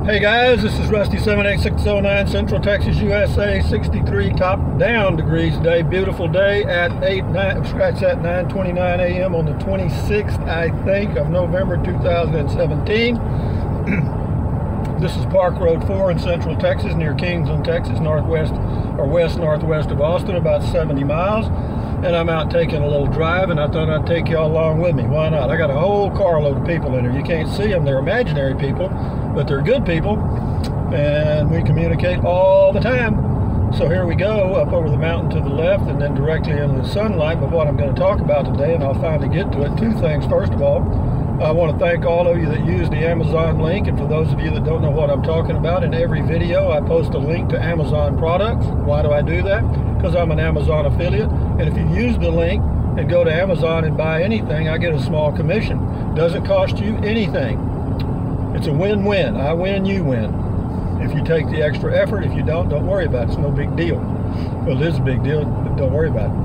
Hey guys, this is Rusty 78609, Central Texas, USA, 63 top down degrees today. Beautiful day at 9:29 a.m. on the 26th, I think, of November 2017. This is Park Road 4 in Central Texas, near Kingsland, Texas, northwest or west-northwest of Austin, about 70 miles. And I'm out taking a little drive, and I thought I'd take y'all along with me. Why not? I got a whole carload of people in here. You can't see them. They're imaginary people, but they're good people, and we communicate all the time. So here we go, up over the mountain to the left, and then directly into the sunlight. But what I'm going to talk about today, and I'll finally get to it, two things. First of all, I want to thank all of you that use the Amazon link, and for those of you that don't know what I'm talking about, in every video I post a link to Amazon products. Why do I do that? Because I'm an Amazon affiliate, and if you use the link and go to Amazon and buy anything, I get a small commission. Doesn't cost you anything. It's a win-win. I win, you win. If you take the extra effort, if you don't worry about it. It's no big deal. Well, it is a big deal, but don't worry about it.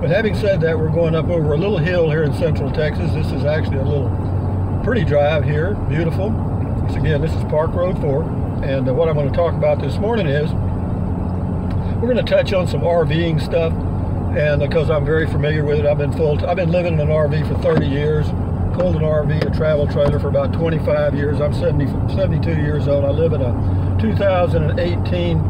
But having said that, we're going up over a little hill here in Central Texas. This is actually a little pretty drive here, beautiful. So again, this is Park Road 4, and what I'm going to talk about this morning is we're going to touch on some RVing stuff, and because I'm very familiar with it, I've been living in an RV for 30 years, pulled an RV, a travel trailer, for about 25 years. I'm 72 years old. I live in a 2018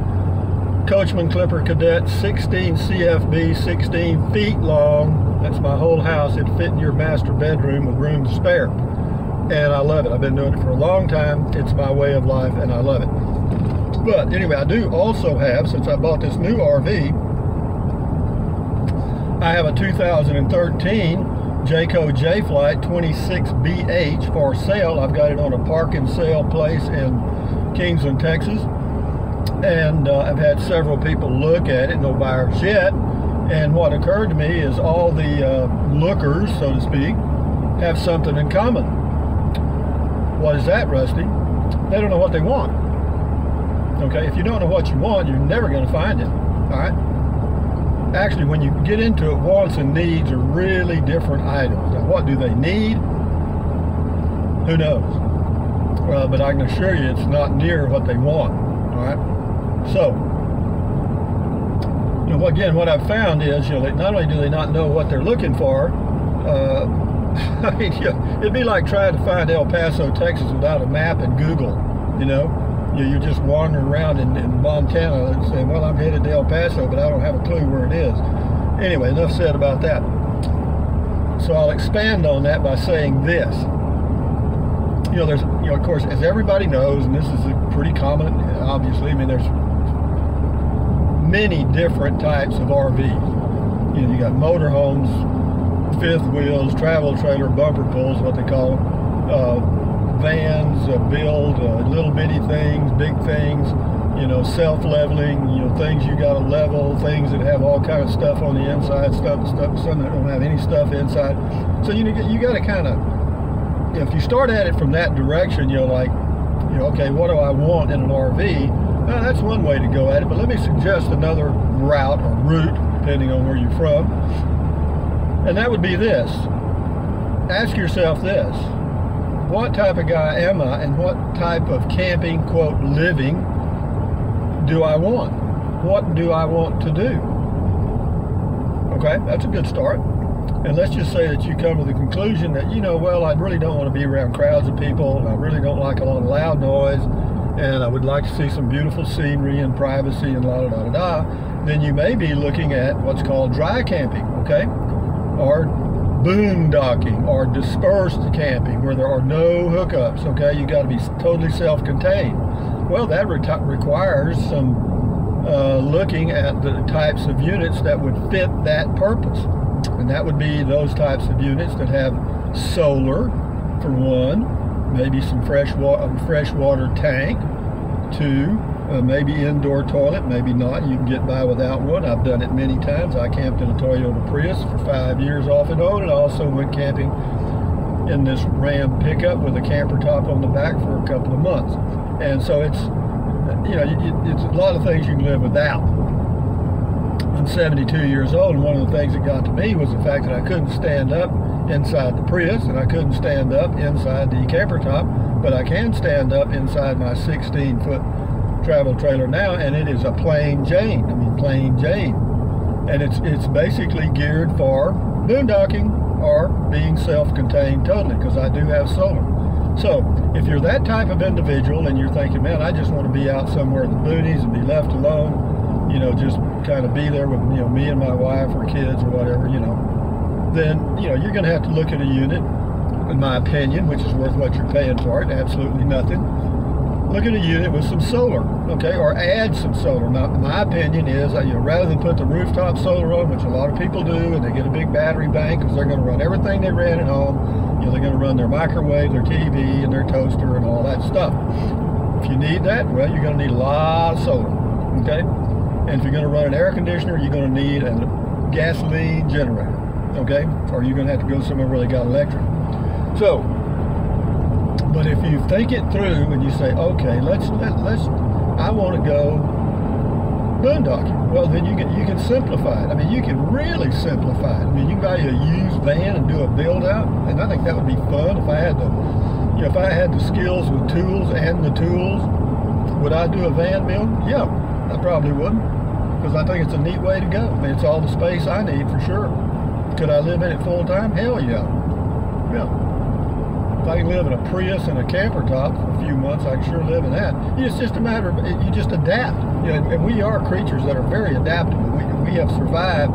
Coachman Clipper Cadet 16 CFB, 16 feet long. That's my whole house. It'd fit in your master bedroom with room to spare. And I love it. I've been doing it for a long time. It's my way of life, and I love it. But anyway, I do also have, since I bought this new RV, I have a 2013 Jayco J-Flight 26BH for sale. I've got it on a park and sale place in Kingsland, Texas. And I've had several people look at it, no buyers yet. And what occurred to me is all the lookers, so to speak, have something in common. What is that, Rusty? They don't know what they want. Okay, if you don't know what you want, you're never going to find it. All right? Actually, when you get into it, wants and needs are really different items. Now, what do they need? Who knows? Well, but I can assure you it's not near what they want. All right? So, you know, again, what I've found is, you know, not only do they not know what they're looking for, I mean, it'd be like trying to find El Paso, Texas without a map and Google, you know? You're just wandering around in Montana and saying, well, I'm headed to El Paso, but I don't have a clue where it is. Anyway, enough said about that. So I'll expand on that by saying this. You know, there's, you know, of course, as everybody knows, and this is pretty common, obviously, I mean, there's many different types of RVs. You know, you got motorhomes, fifth wheels, travel trailer, bumper pulls, what they call them, vans, build, little bitty things, big things, you know, self-leveling, you know, things you got to level, things that have all kind of stuff on the inside, some that don't have any stuff inside. So you got to kind of, you know, if you start at it from that direction, you're like, you know, okay, what do I want in an RV? Well, that's one way to go at it, but let me suggest another route or route, depending on where you're from. And that would be this. Ask yourself this. What type of guy am I, and what type of camping, quote, living do I want? What do I want to do? Okay, that's a good start. And let's just say that you come to the conclusion that, you know, well, I really don't want to be around crowds of people, and I really don't like a lot of loud noise, and I would like to see some beautiful scenery and privacy and la-da-da-da-da. Then you may be looking at what's called dry camping, okay? Or boondocking, or dispersed camping, where there are no hookups, okay? You got to be totally self-contained. Well, that requires some looking at the types of units that would fit that purpose. And that would be those types of units that have solar, for one, maybe some fresh water tank, two, maybe indoor toilet, maybe not. You can get by without one. I've done it many times. I camped in a Toyota Prius for 5 years off and on, and I also went camping in this Ram pickup with a camper top on the back for a couple of months. And so it's, you know, it's a lot of things you can live without. I'm 72 years old, and one of the things that got to me was the fact that I couldn't stand up inside the Prius, and I couldn't stand up inside the camper top but I can stand up inside my 16-foot travel trailer now, and it is a plain Jane. I mean, plain Jane. And it's basically geared for boondocking or being self-contained totally, because I do have solar. So if you're that type of individual and you're thinking, man, I just want to be out somewhere in the boonies and be left alone, you know, just kind of be there with, you know, me and my wife or kids or whatever, you know, then, you know, you're going to have to look at a unit, in my opinion, which is worth what you're paying for it, absolutely nothing. Look at a unit with some solar, okay, or add some solar. My opinion is that, you know, rather than put the rooftop solar on, which a lot of people do, and they get a big battery bank because they're going to run everything they ran at home. You know, they're going to run their microwave, their TV, and their toaster, and all that stuff. If you need that, well, you're going to need a lot of solar, okay? And if you're going to run an air conditioner, you're going to need a gasoline generator, okay? Or you're going to have to go somewhere where they got electric. So, but if you think it through and you say, okay, I want to go boondocking. Well, then you can simplify it. I mean, you can really simplify it. I mean, you can buy a used van and do a build out, and I think that would be fun if I had the, you know, if I had the skills with tools and the tools. Would I do a van build? Yeah, I probably would, because I think it's a neat way to go. I mean, it's all the space I need for sure. Could I live in it full time? Hell yeah. Yeah. If I can live in a Prius and a camper top for a few months, I can sure live in that. It's just a matter of, you just adapt. You know, and we are creatures that are very adaptable. We have survived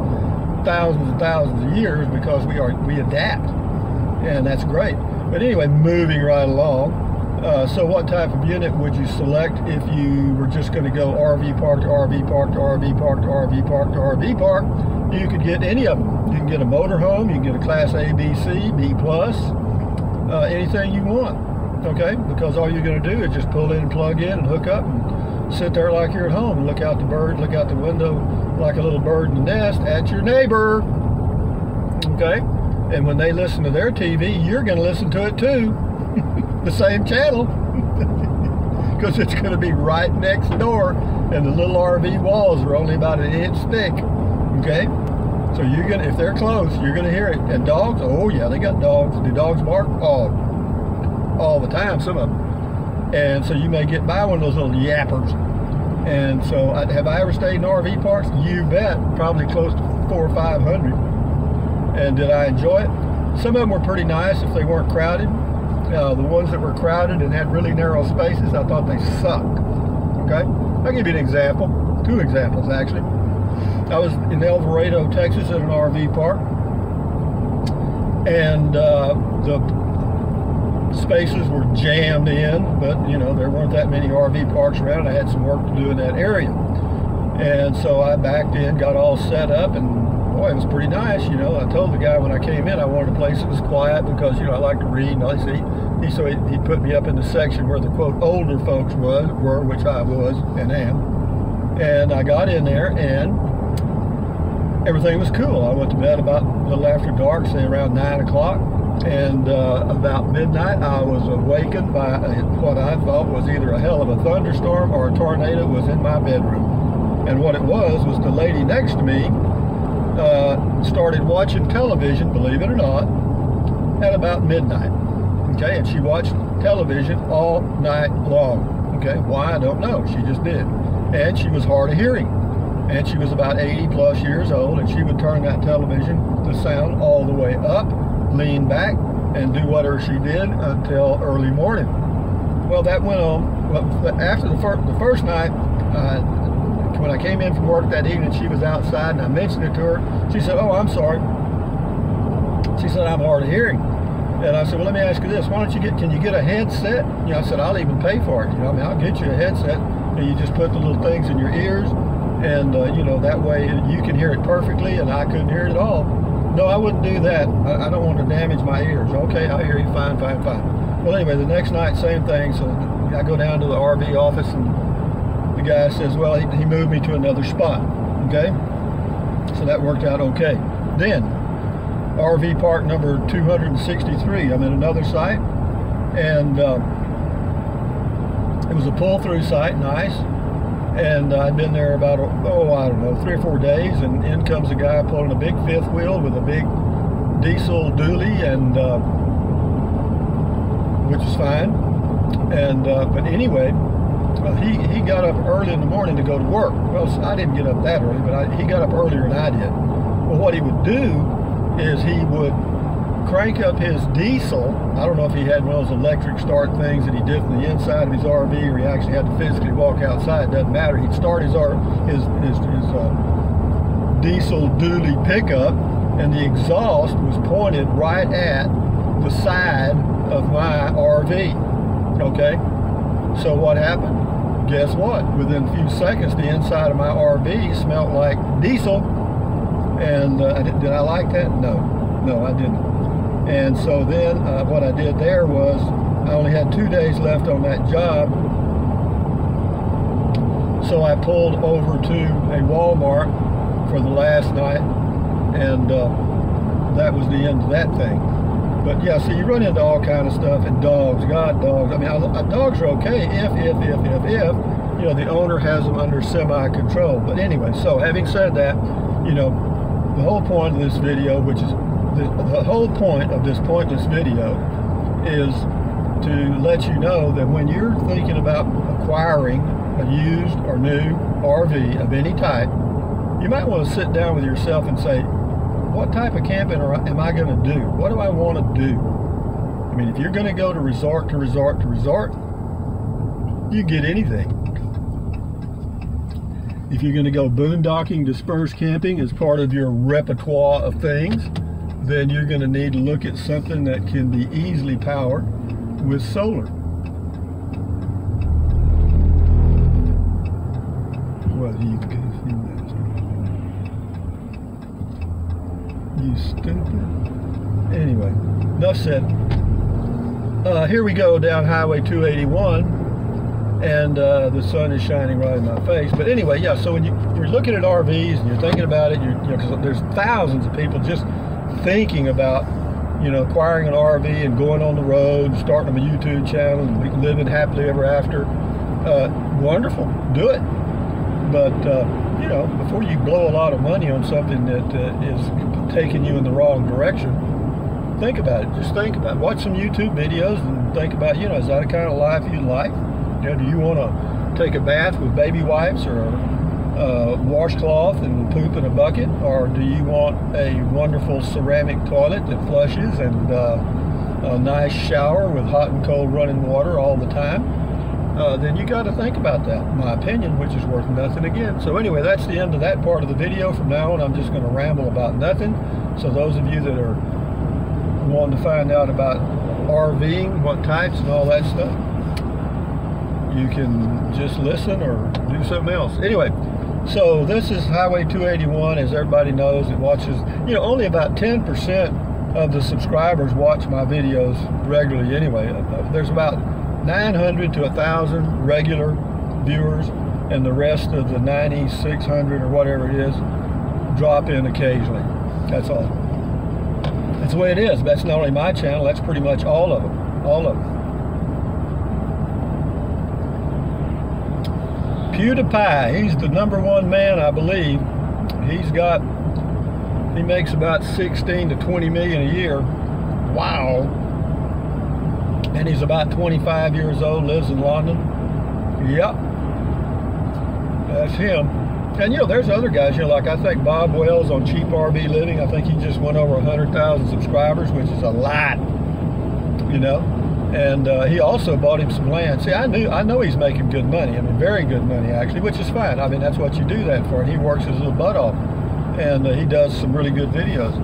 thousands and thousands of years because we adapt, and that's great. But anyway, moving right along. So what type of unit would you select if you were just going to go RV park to RV park to RV park to RV park to RV park? You could get any of them. You can get a motorhome, you can get a Class A, B, C, B+, anything you want, okay? Because all you're going to do is just pull in and plug in and hook up and sit there like you're at home and look out the birds, look out the window like a little bird in the nest at your neighbor, okay? And when they listen to their TV, you're going to listen to it too, the same channel, because it's going to be right next door, and the little RV walls are only about an inch thick, okay? So you're gonna, if they're close, you're gonna hear it. And dogs, oh yeah, they got dogs. Do dogs bark? All the time, some of them. And so you may get by one of those little yappers. And so, have I ever stayed in RV parks? You bet, probably close to 400 or 500. And did I enjoy it? Some of them were pretty nice if they weren't crowded. The ones that were crowded and had really narrow spaces, I thought they sucked. Okay, I'll give you an example, 2 examples actually. I was in El Dorado, Texas at an RV park, and the spaces were jammed in, but you know, there weren't that many RV parks around. I had some work to do in that area. And so I backed in, got all set up, and boy, it was pretty nice, you know. I told the guy when I came in I wanted a place that was quiet because, you know, I like to read, and all so he put me up in the section where the quote older folks were, which I was and am. And I got in there and everything was cool. I went to bed about a little after dark, say around 9 o'clock, and about midnight I was awakened by what I thought was either a hell of a thunderstorm or a tornado was in my bedroom. And what it was the lady next to me started watching television, believe it or not, at about midnight. Okay, and she watched television all night long. Okay, why, I don't know. She just did. And she was hard of hearing. And she was about 80 plus years old, and she would turn that television, the sound all the way up, lean back, and do whatever she did until early morning. Well, that went on. Well, after the first night, when I came in from work that evening, she was outside, and I mentioned it to her. She said, "Oh, I'm sorry." She said, "I'm hard of hearing." And I said, "Well, let me ask you this. Why don't you can you get a headset?" You know, I said, "I'll even pay for it. You know, I mean, I'll get you a headset, and you just put the little things in your ears, and you know, that way you can hear it perfectly, and I couldn't hear it at all." No, I wouldn't do that. I don't want to damage my ears. Okay, I hear you. Fine, fine, fine. Well, anyway, the next night, same thing. So I go down to the RV office, and the guy says, well, he moved me to another spot. Okay, so that worked out okay. Then RV park number 263. I'm in another site, and it was a pull-through site, nice. And I'd been there about, I don't know, 3 or 4 days, and in comes a guy pulling a big 5th wheel with a big diesel dually, and which is fine. And but anyway, he got up early in the morning to go to work. Well, I didn't get up that early, but he got up earlier than I did. Well, what he would do is he would crank up his diesel. I don't know if he had one of those electric start things that he did from the inside of his RV, or he actually had to physically walk outside. It doesn't matter. He'd start his diesel dually pickup, and the exhaust was pointed right at the side of my RV. Okay, so what happened? Guess what? Within a few seconds, the inside of my RV smelled like diesel. And did I like that? No, I didn't. And so then what I did there was, I only had 2 days left on that job. So I pulled over to a Walmart for the last night, and that was the end of that thing. But yeah, so you run into all kind of stuff, and dogs, God, dogs. I mean, dogs are okay if, you know, the owner has them under semi-control. But anyway, so having said that, you know, the whole point of this video, which is, the whole point of this pointless video is to let you know that when you're thinking about acquiring a used or new RV of any type, you might want to sit down with yourself and say, what type of camping am I going to do? What do I want to do? I mean, if you're going to go to resort to resort to resort, you get anything. If you're going to go boondocking, dispersed camping as part of your repertoire of things, then you're going to need to look at something that can be easily powered with solar. Well, you stupid. Anyway, enough said. Here we go down Highway 281, and the sun is shining right in my face. But anyway, yeah, so when you're looking at RVs and you're thinking about it, you know, because there's thousands of people just thinking about, you know, acquiring an RV and going on the road and starting a YouTube channel and living happily ever after. Wonderful, do it. But you know, before you blow a lot of money on something that is taking you in the wrong direction, think about it. Just think about it. Watch some YouTube videos and think about, you know, is that a kind of life you'd like? You know, do you want to take a bath with baby wipes or washcloth and poop in a bucket, or do you want a wonderful ceramic toilet that flushes and a nice shower with hot and cold running water all the time? Then you got to think about that, in my opinion, which is worth nothing again. So anyway, that's the end of that part of the video. From now on, I'm just going to ramble about nothing. So those of you that are wanting to find out about RVing, what types and all that stuff, you can just listen or do something else. Anyway, so this is Highway 281. As everybody knows, it watches, you know, only about 10% of the subscribers watch my videos regularly anyway. There's about 900 to 1,000 regular viewers, and the rest of the 9,600 or whatever it is drop in occasionally. That's all. That's the way it is. That's not only my channel, that's pretty much all of them. All of them. PewDiePie, he's the #1 man, I believe. He makes about 16 to 20 million a year. Wow. And he's about 25 years old, lives in London. Yep. That's him. And you know, there's other guys, you know, like I think Bob Wells on Cheap RV Living, I think he just went over 100,000 subscribers, which is a lot, you know. And he also bought him some land. See, I know he's making good money. I mean, very good money actually, which is fine. I mean, that's what you do that for. And he works his little butt off, and he does some really good videos.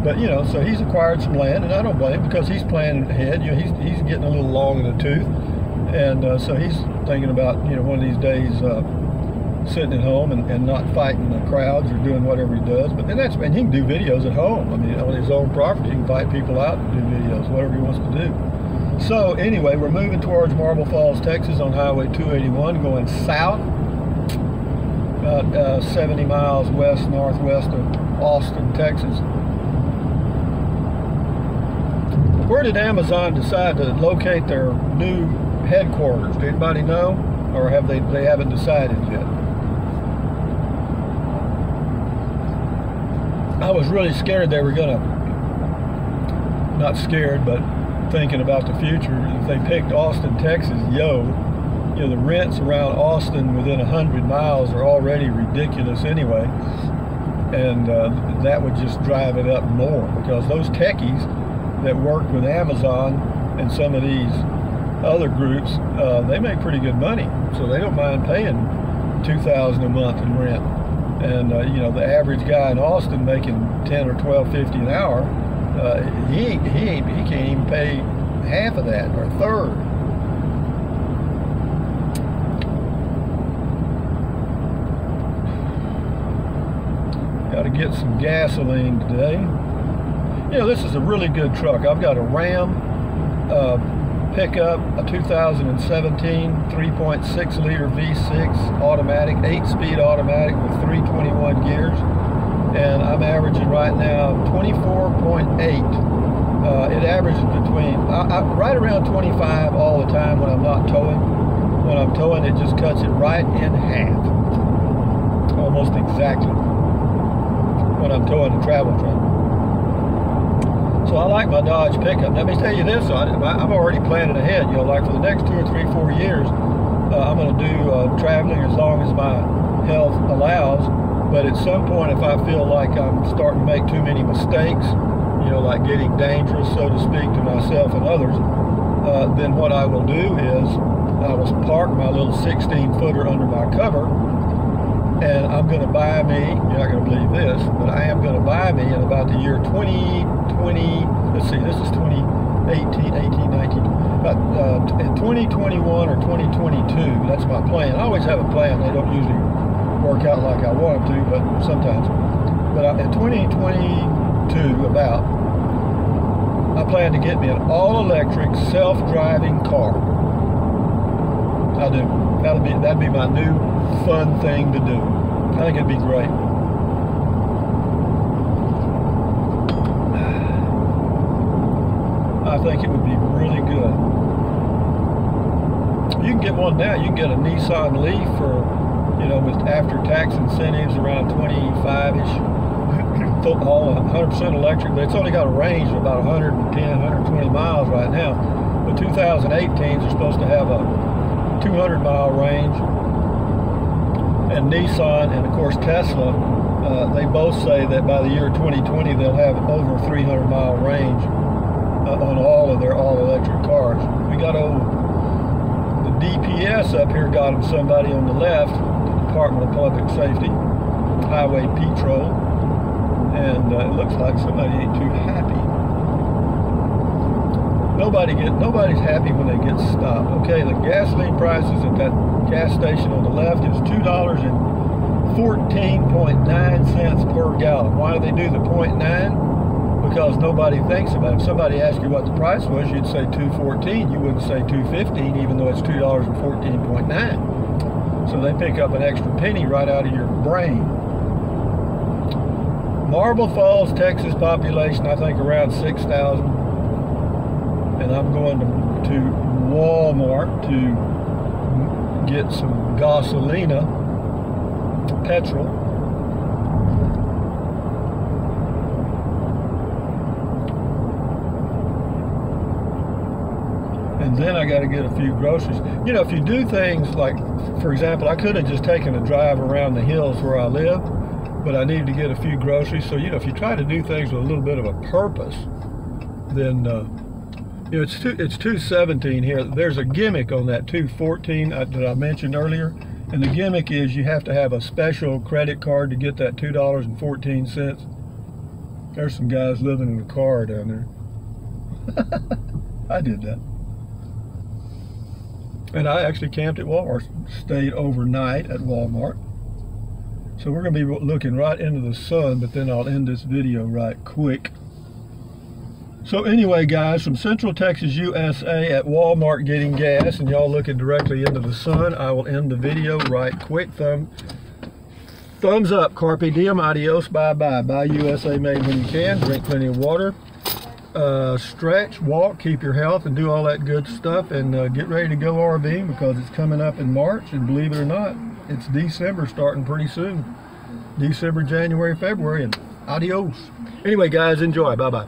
But you know, so he's acquired some land, and I don't blame him, because he's planning ahead. You know, he's getting a little long in the tooth, and so he's thinking about, you know, one of these days sitting at home and not fighting the crowds or doing whatever he does. But then and he can do videos at home. I mean, on his own property, he can invite people out to do videos, whatever he wants to do. So anyway, we're moving towards Marble Falls, Texas on Highway 281, going south about 70 miles west-northwest of Austin, Texas. Where did Amazon decide to locate their new headquarters? Does anybody know? Or have they haven't decided yet? I was really scared they were gonna, not scared, but thinking about the future. If they picked Austin, Texas, the rents around Austin within 100 miles are already ridiculous anyway, and that would just drive it up more, because those techies that work with Amazon and some of these other groups, they make pretty good money, so they don't mind paying $2,000 a month in rent. And the average guy in Austin making $10 or $12.50 an hour, he can't even pay half of that, or a third. Got to get some gasoline today. This is a really good truck. I've got a Ram pickup, a 2017 3.6 liter V6 automatic, 8-speed automatic with 321 gears, and I'm averaging right now 24.8. It averages between right around 25 all the time when I'm not towing. When I'm towing, it just cuts it right in half, almost exactly, when I'm towing a travel trailer. So I like my Dodge pickup. Let me tell you this, I'm already planning ahead. Like for the next 2 or 3, 4 years, I'm going to do traveling as long as my health allows. But at some point, if I feel like I'm starting to make too many mistakes, like getting dangerous, so to speak, to myself and others, then what I will do is I will park my little 16-footer under my cover, and I'm going to buy me, you're not going to believe this, but I am going to buy me in about the year 2020, let's see, this is 2018, 18, 19, about in 2021 or 2022, that's my plan. I always have a plan. They don't usually work out like I want them to, but sometimes. But in 2022, about, I plan to get me an all-electric, self-driving car. I do. That'd be my new fun thing to do. I think it'd be great. I think it would be really good. You can get one now. You can get a Nissan Leaf for, with after-tax incentives around 25-ish. All 100% electric, but it's only got a range of about 110, 120 miles right now. The 2018s are supposed to have a 200-mile range. And Nissan and of course Tesla, they both say that by the year 2020 they'll have over 300-mile range on all of their all-electric cars. We got the DPS up here, got them somebody on the left, the Department of Public Safety, Highway Patrol, and it looks like somebody ain't too happy. Nobody's happy when they get stopped. Okay, the gasoline prices at that gas station on the left is $2.14.9 per gallon. Why do they do the 0.9? Because nobody thinks about it. If somebody asked you what the price was, you'd say $2.14. You wouldn't say $2.15, even though it's $2.14.9. So they pick up an extra penny right out of your brain. Marble Falls, Texas population, I think around 6,000. And I'm going to Walmart to get some gasolina, petrol. And then I got to get a few groceries. If you do things like, for example, I could have just taken a drive around the hills where I live, but I needed to get a few groceries. So, if you try to do things with a little bit of a purpose, then, it's 217 here. There's a gimmick on that 214 that I mentioned earlier. And the gimmick is you have to have a special credit card to get that $2.14. There's some guys living in a car down there. I did that. And I actually camped at Walmart, stayed overnight at Walmart. So we're going to be looking right into the sun, but then I'll end this video right quick. So anyway, guys, from Central Texas, USA at Walmart getting gas, and y'all looking directly into the sun. I will end the video right quick. Thumbs up, carpe diem, adios, bye-bye. Buy USA made when you can, drink plenty of water, stretch, walk, keep your health, and do all that good stuff, and get ready to go RVing because it's coming up in March, and believe it or not, it's December starting pretty soon. December, January, February, and adios. Anyway, guys, enjoy. Bye-bye.